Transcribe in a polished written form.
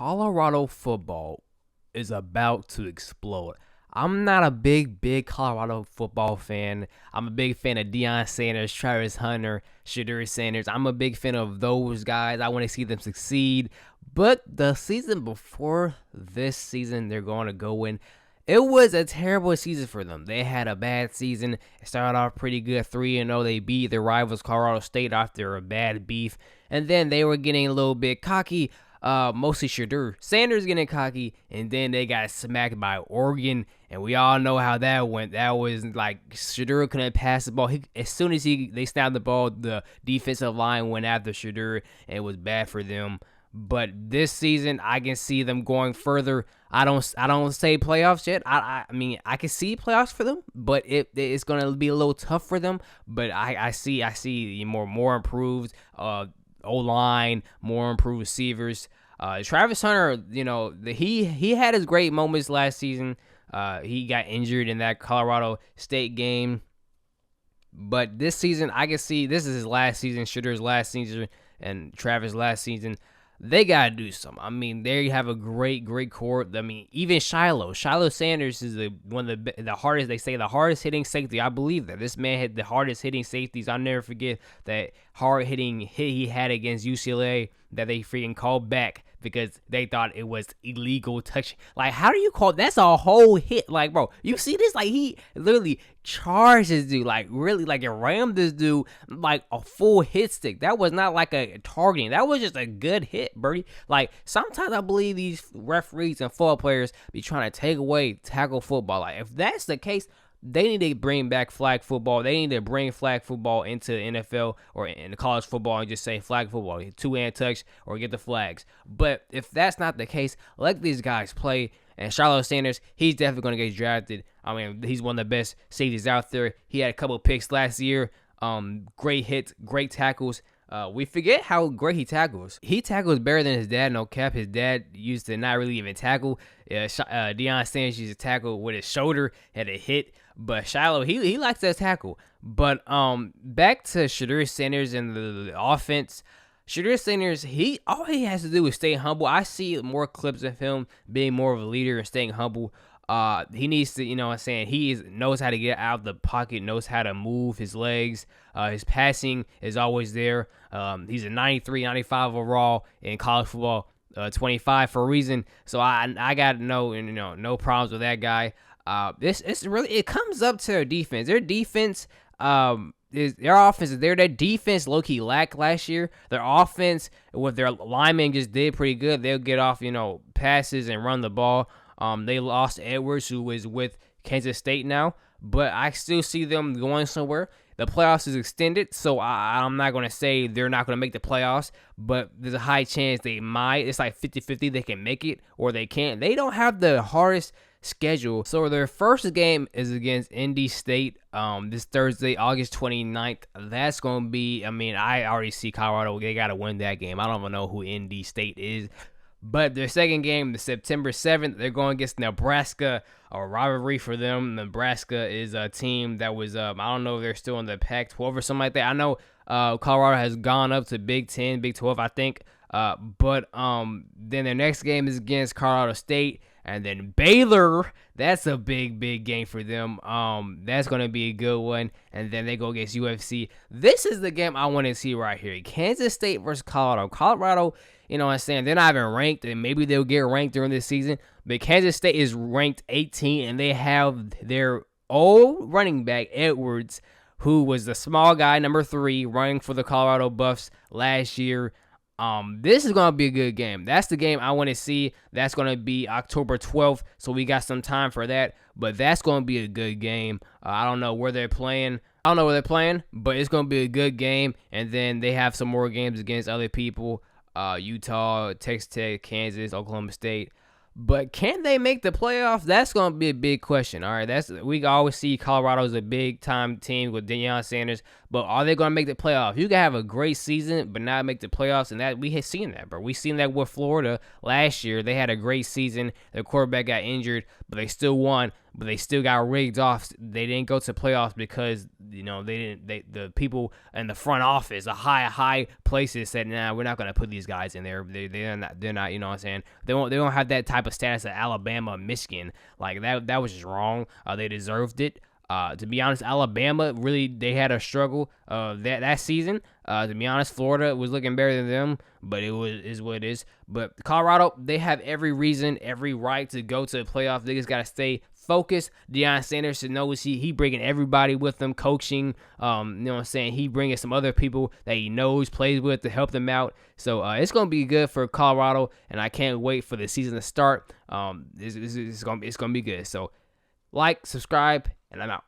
Colorado football is about to explode. I'm not a big Colorado football fan. I'm a big fan of Deion Sanders, Travis Hunter, Shadur Sanders. I'm a big fan of those guys. I want to see them succeed. But the season before this season, they're going to go in. It was a terrible season for them. They had a bad season. It started off pretty good, 3-0. They beat their rivals Colorado State after a bad beef. And then they were getting a little bit cocky. Mostly Shadur Sanders getting cocky, and then they got smacked by Oregon, and we all know how that went. That was like Shadur couldn't pass the ball. As soon as they snapped the ball, the defensive line went after Shadur, and it was bad for them. But this season, I can see them going further. I don't say playoffs yet. I mean, I can see playoffs for them, but it's gonna be a little tough for them. But I see more improved. O-line, more improved receivers. Travis Hunter, he had his great moments last season. He got injured in that Colorado State game. But this season, I can see this is his last season, Shitter's last season, and Travis' last season. They got to do something. I mean, they have a great core. I mean, even Shiloh Sanders is one of the hardest, they say the hardest hitting safety. I believe that. This man had the hardest hitting safeties. I'll never forget that hard hitting hit he had against UCLA that they freaking called back because they thought it was illegal touch. Like, how do you call that's a whole hit? Like, bro, you see this? Like, he literally charged this dude, like really, like it rammed this dude like a full hit stick. That was not like a targeting. That was just a good hit, birdie. Like, sometimes I believe these referees and football players be trying to take away tackle football. Like, if that's the case, they need to bring back flag football. They need to bring flag football into the NFL or in college football and just say flag football, two-hand touch, or get the flags. But if that's not the case, let these guys play. And Shiloh Sanders, he's definitely going to get drafted. I mean, he's one of the best safeties out there. He had a couple picks last year. Great hits, great tackles. We forget how great he tackles. He tackles better than his dad, no cap. His dad used to not really even tackle. Deion Sanders used to tackle with his shoulder, had a hit. But Shiloh, he likes that tackle. But back to Shadur Sanders and the offense. Shadur Sanders, all he has to do is stay humble. I see more clips of him being more of a leader and staying humble. He needs to, knows how to get out of the pocket, knows how to move his legs. His passing is always there. He's a 93, 95 overall in college football, 25 for a reason. So I got no problems with that guy. It comes up to their defense. Their defense, their offense is there. Their defense low-key lacked last year. Their offense with their linemen just did pretty good. They'll get off, passes and run the ball. They lost Edwards, who is with Kansas State now, but I still see them going somewhere. The playoffs is extended, so I'm not going to say they're not going to make the playoffs, but there's a high chance they might. It's like 50-50. They can make it or they can't. They don't have the hardest schedule. So their first game is against Indy State this Thursday, August 29th. That's going to be, I already see Colorado. They got to win that game. I don't even know who Indy State is. But their second game, the September 7th, they're going against Nebraska, a rivalry for them. Nebraska is a team that was, I don't know if they're still in the Pac-12 or something like that. I know Colorado has gone up to Big 10, Big 12, I think. But then their next game is against Colorado State. And then Baylor, that's a big game for them. That's going to be a good one. And then they go against UFC. This is the game I want to see right here. Kansas State versus Colorado. Colorado, they're not even ranked, and maybe they'll get ranked during this season. But Kansas State is ranked 18, and they have their old running back, Edwards, who was the small guy, number 3, running for the Colorado Buffs last year. This is going to be a good game. That's the game I want to see. That's going to be October 12th, so we got some time for that. But that's going to be a good game. I don't know where they're playing. But it's going to be a good game. And then they have some more games against other people. Utah, Texas Tech, Kansas, Oklahoma State. But can they make the playoffs? That's going to be a big question. All right, we always see Colorado as a big-time team with Deion Sanders. But are they going to make the playoffs? You can have a great season, but not make the playoffs, and that we have seen that, bro. We seen that with Florida last year. They had a great season. Their quarterback got injured, but they still won. But they still got rigged off. They didn't go to playoffs because the people in the front office, the high places said, nah, we're not gonna put these guys in there. They're not. You know what I'm saying? They don't have that type of status at Alabama, Michigan. Like that was just wrong. They deserved it. To be honest, Alabama really they had a struggle that season. To be honest, Florida was looking better than them, but is what it is. But Colorado, they have every reason, every right to go to the playoffs. They just gotta stay focused. Deion Sanders knows he bringing everybody with him, coaching. You know what I'm saying? He bringing some other people that he knows, plays with to help them out. So it's gonna be good for Colorado, and I can't wait for the season to start. It's gonna be good. So like, subscribe, and I'm out.